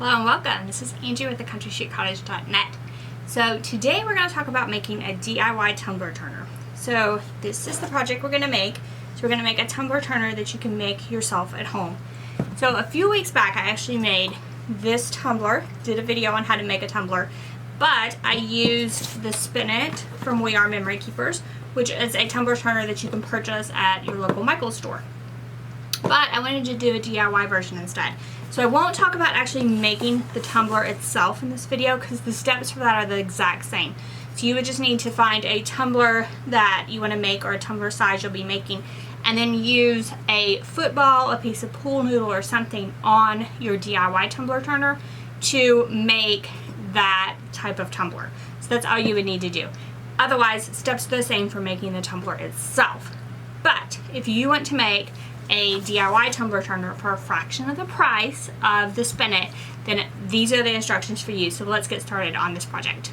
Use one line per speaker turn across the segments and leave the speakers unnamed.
Hello and welcome. This is Angie with thecountryshootcottage.net. So today we're going to talk about making a DIY tumbler turner. So this is the project we're going to make. So we're going to make a tumbler turner that you can make yourself at home. So a few weeks back I actually made this tumbler, did a video on how to make a tumbler, but I used the spinet from We Are Memory Keepers, which is a tumbler turner that you can purchase at your local Michael's store. But I wanted to do a DIY version instead. So I won't talk about actually making the tumbler itself in this video because the steps for that are the exact same. So you would just need to find a tumbler that you want to make or a tumbler size you'll be making, and then use a football, a piece of pool noodle or something on your DIY tumbler turner to make that type of tumbler. So that's all you would need to do. Otherwise, steps are the same for making the tumbler itself. But if you want to make a DIY tumbler turner for a fraction of the price of the spinet, then these are the instructions for you. So let's get started on this project.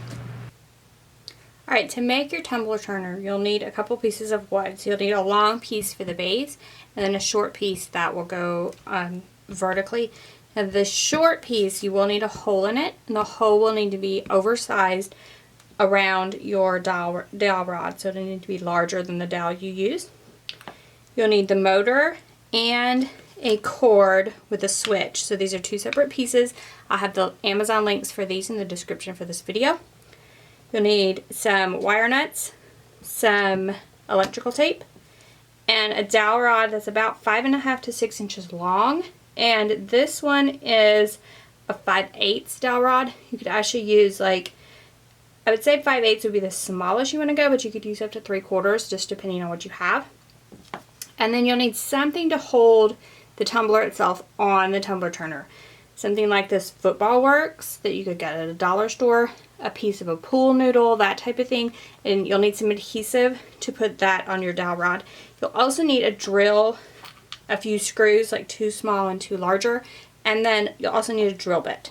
Alright, to make your tumbler turner, you'll need a couple pieces of wood. So you'll need a long piece for the base and then a short piece that will go vertically. Now the short piece, you will need a hole in it, and the hole will need to be oversized around your dowel rod. So it'll need to be larger than the dowel you use. You'll need the motor and a cord with a switch. So these are two separate pieces. I'll have the Amazon links for these in the description for this video. You'll need some wire nuts, some electrical tape, and a dowel rod that's about 5.5 to 6 inches long. And this one is a 5/8 dowel rod. You could actually use, like, I would say 5/8 would be the smallest you want to go, but you could use up to 3/4 just depending on what you have. And then you'll need something to hold the tumbler itself on the tumbler turner. Something like this football works that you could get at a dollar store, a piece of a pool noodle, that type of thing. And you'll need some adhesive to put that on your dowel rod. You'll also need a drill, a few screws, like 2 small and 2 larger, and then you'll also need a drill bit.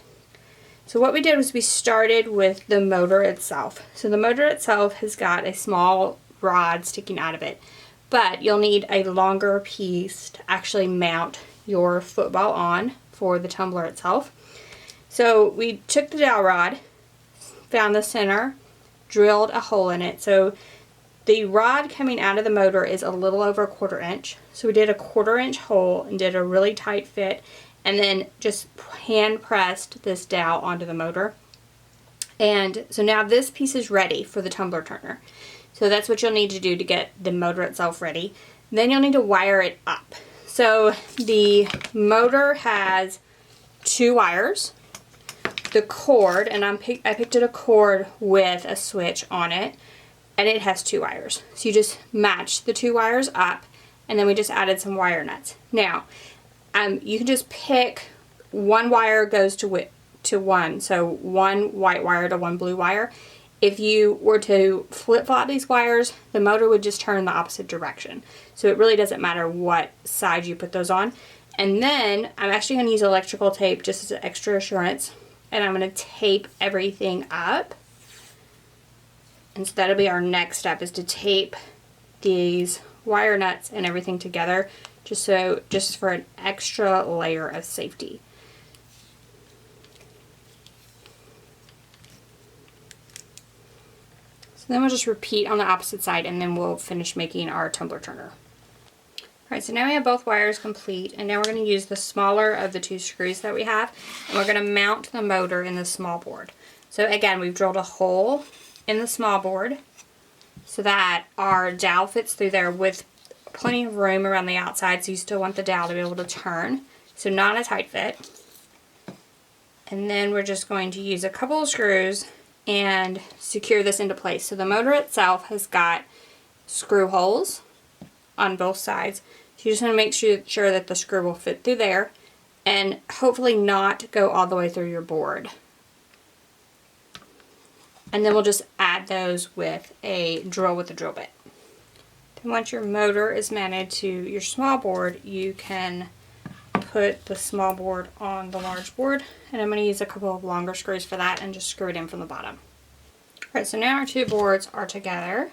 So what we did was we started with the motor itself. So the motor itself has got a small rod sticking out of it. But you'll need a longer piece to actually mount your football on for the tumbler itself. So we took the dowel rod, found the center, drilled a hole in it. So the rod coming out of the motor is a little over 1/4 inch. So we did a 1/4 inch hole and did a really tight fit, and then just hand pressed this dowel onto the motor. And so now this piece is ready for the tumbler turner. So that's what you'll need to do to get the motor itself ready. Then you'll need to wire it up. So the motor has 2 wires. The cord, and I picked a cord with a switch on it, and it has 2 wires. So you just match the 2 wires up, and then we just added some wire nuts. Now, you can just pick one wire goes to one, so 1 white wire to 1 blue wire. If you were to flip-flop these wires, the motor would just turn in the opposite direction. So it really doesn't matter what side you put those on. And then I'm actually going to use electrical tape just as an extra assurance. And I'm going to tape everything up. And so that'll be our next step, is to tape these wire nuts and everything together just for an extra layer of safety. Then we'll just repeat on the opposite side, and then we'll finish making our tumbler turner. Alright, so now we have both wires complete, and now we're going to use the smaller of the 2 screws that we have, and we're going to mount the motor in the small board. So again, we've drilled a hole in the small board so that our dowel fits through there with plenty of room around the outside, so you still want the dowel to be able to turn, so not a tight fit. And then we're just going to use a couple of screws and secure this into place. So the motor itself has got screw holes on both sides. So you just want to make sure that the screw will fit through there and hopefully not go all the way through your board. And then we'll just add those with a drill bit. Then once your motor is mounted to your small board, you can put the small board on the large board, and I'm going to use a couple of longer screws for that and just screw it in from the bottom. Alright, so now our 2 boards are together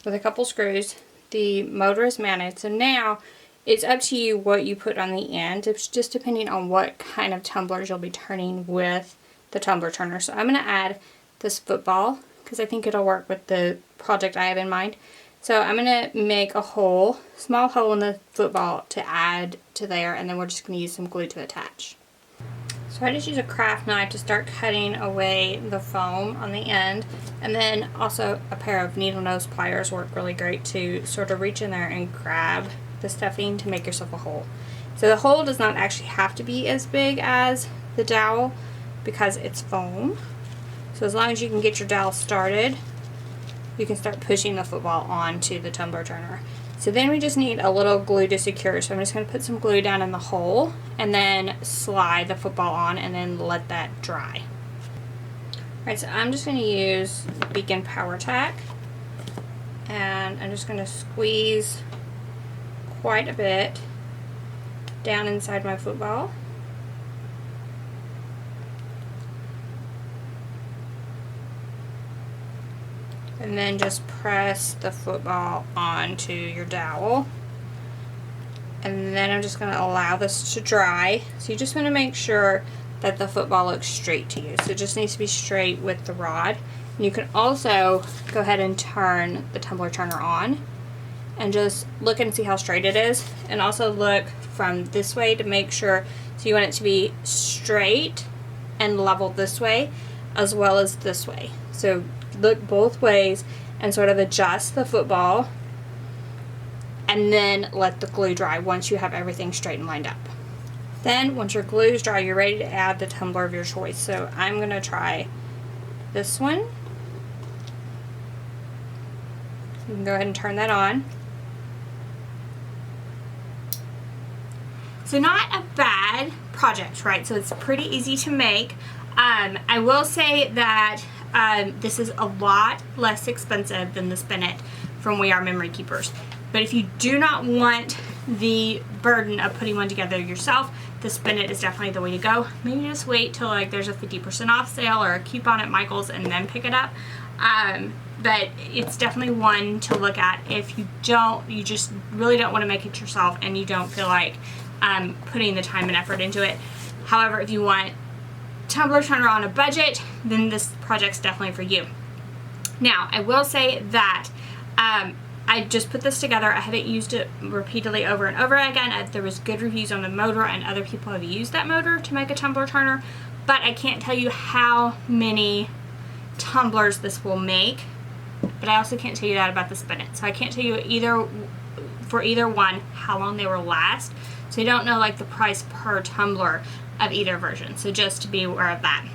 with a couple screws. The motor is mounted, so now it's up to you what you put on the end. It's just depending on what kind of tumblers you'll be turning with the tumbler turner. So I'm going to add this football because I think it'll work with the project I have in mind. So I'm going to make a hole, small hole in the football to add to there, and then we're just going to use some glue to attach. So I just use a craft knife to start cutting away the foam on the end, and then also a pair of needle nose pliers work really great to sort of reach in there and grab the stuffing to make yourself a hole. So the hole does not actually have to be as big as the dowel because it's foam. So as long as you can get your dowel started, you can start pushing the football onto the tumbler turner. So then we just need a little glue to secure. So I'm just going to put some glue down in the hole and then slide the football on and then let that dry. Alright, so I'm just going to use Beacon Power Tack, and I'm just going to squeeze quite a bit down inside my football. And then just press the football onto your dowel. And then I'm just going to allow this to dry. So you just want to make sure that the football looks straight to you. So it just needs to be straight with the rod. And you can also go ahead and turn the tumbler turner on and just look and see how straight it is. And also look from this way to make sure, so you want it to be straight and level this way as well as this way. So look both ways and sort of adjust the football, and then let the glue dry once you have everything straight and lined up. Then once your glue is dry, you're ready to add the tumbler of your choice. So I'm going to try this one. You can go ahead and turn that on. So not a bad project, right? So it's pretty easy to make. I will say that this is a lot less expensive than the spinet from We Are Memory Keepers. But if you do not want the burden of putting one together yourself, the spinet is definitely the way to go. Maybe just wait till like there's a 50% off sale or a coupon at Michael's and then pick it up. But it's definitely one to look at if you just really don't want to make it yourself and you don't feel like putting the time and effort into it. However, if you want tumbler turner on a budget, then this project's definitely for you. Now, I will say that I just put this together. I haven't used it repeatedly over and over again. There was good reviews on the motor, and other people have used that motor to make a tumbler turner, but I can't tell you how many tumblers this will make, but I also can't tell you that about the spinet. So I can't tell you for either one how long they will last. So you don't know like the price per tumbler of either version. So just to be aware of that.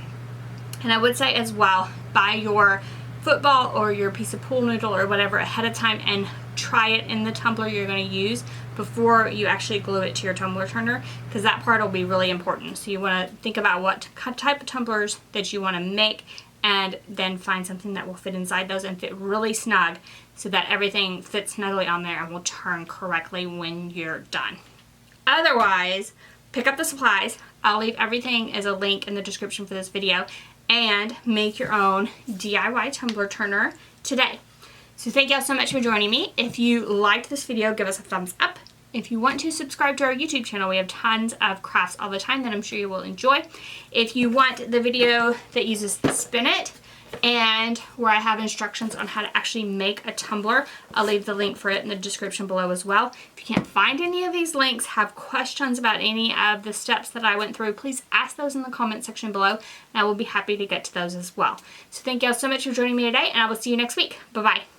And I would say as well, buy your football or your piece of pool noodle or whatever ahead of time and try it in the tumbler you're going to use before you actually glue it to your tumbler turner, because that part will be really important. So you want to think about what type of tumblers that you want to make, and then find something that will fit inside those and fit really snug so that everything fits snugly on there and will turn correctly when you're done. Otherwise, pick up the supplies. I'll leave everything as a link in the description for this video, and make your own DIY tumbler turner today. So thank y'all so much for joining me. If you liked this video, give us a thumbs up. If you want to subscribe to our YouTube channel, we have tons of crafts all the time that I'm sure you will enjoy. If you want the video that uses the spinet and where I have instructions on how to actually make a tumbler, I'll leave the link for it in the description below as well. If you can't find any of these links, have questions about any of the steps that I went through, please ask those in the comment section below, and I will be happy to get to those as well. So thank y'all so much for joining me today, and I will see you next week. Bye-bye.